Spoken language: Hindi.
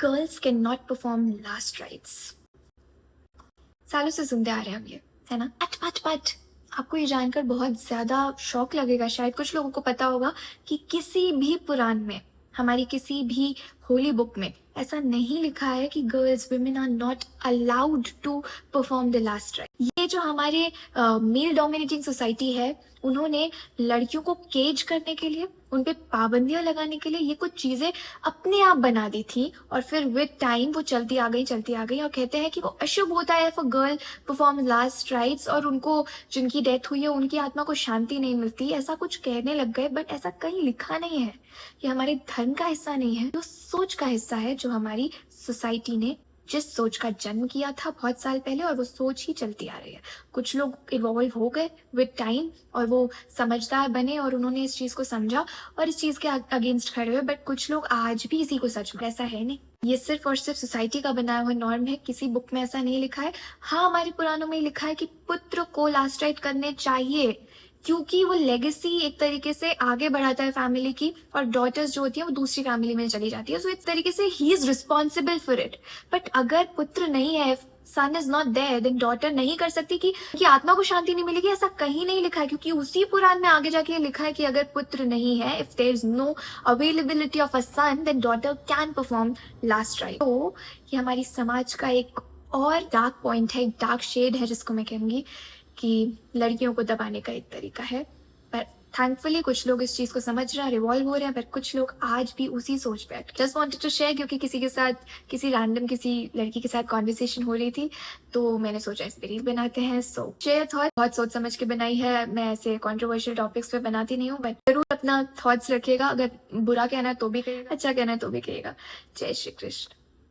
Girls can not perform last rites. सालों से सुनते आ रहे हैं हम ये, है ना। बट आपको ये जानकर बहुत ज्यादा शौक लगेगा, शायद कुछ लोगों को पता होगा कि किसी भी पुराण में, हमारी किसी भी होली बुक में ऐसा नहीं लिखा है कि girls women are not allowed to perform the last rite. ये जो हमारे मेल डोमिनेटिंग सोसाइटी है, उन्होंने लड़कियों को केज करने के लिए, उन पे पाबंदियां लगाने के लिए ये कुछ चीजें अपने आप बना दी थी, और फिर विद टाइम वो चलती आ गई और कहते हैं कि वो अशुभ होता है for girl perform last rites, और उनको, जिनकी डेथ हुई है, उनकी आत्मा को शांति नहीं मिलती, ऐसा कुछ कहने लग गए। बट ऐसा कहीं लिखा नहीं है, ये हमारे धर्म का हिस्सा नहीं है, जो सोच का हिस्सा है, जो हमारी सोसाइटी ने जिस सोच का जन्म किया था बहुत साल पहले, और वो सोच ही चलती आ रही है। कुछ लोग इवॉल्व हो गए विद टाइम और वो समझदार बने और उन्होंने इस चीज को समझा और इस चीज के अगेंस्ट खड़े हुए, बट कुछ लोग आज भी इसी को सच में, ऐसा है नहीं। ये सिर्फ और सिर्फ सोसाइटी का बनाया हुआ नॉर्म है, किसी बुक में ऐसा नहीं लिखा है। हाँ, हमारे पुराणों में लिखा है कि पुत्र को लास्ट राइट करने चाहिए, क्योंकि वो लेगेसी एक तरीके से आगे बढ़ाता है फैमिली की, और डॉटर्स जो होती है वो दूसरी फैमिली में चली जाती है, सो इस तरीके से ही is responsible for it. But अगर पुत्र नहीं है, son is not there, then daughter नहीं कर सकती कि आत्मा को शांति नहीं मिलेगी, ऐसा कहीं नहीं लिखा है। क्योंकि उसी पुराण में आगे जाके लिखा है कि अगर पुत्र नहीं है, if there is no availability of a son, then daughter can perform last rite. तो ये हमारी समाज का एक और डार्क पॉइंट है, एक डार्क शेड है, जिसको मैं कहूंगी कि लड़कियों को दबाने का एक तरीका है। पर थैंकफुली कुछ लोग इस चीज को समझ रहे हैं, रिवॉल्व हो रहे हैं, पर कुछ लोग आज भी उसी सोच पे। जस्ट वांटेड टू शेयर, क्योंकि किसी के साथ, किसी रैंडम किसी लड़की के साथ कॉन्वर्सेशन हो रही थी, तो मैंने सोचा इस पे रील बनाते हैं। सो शेयर थॉट, बहुत सोच समझ के बनाई है, मैं ऐसे कॉन्ट्रोवर्शियल टॉपिक्स पे बनाती नहीं हूँ, बट जरूर अपना थॉट्स रखिएगा। अगर बुरा कहना है तो भी कहिएगा, अच्छा कहना है तो भी कहिएगा। जय श्री कृष्ण।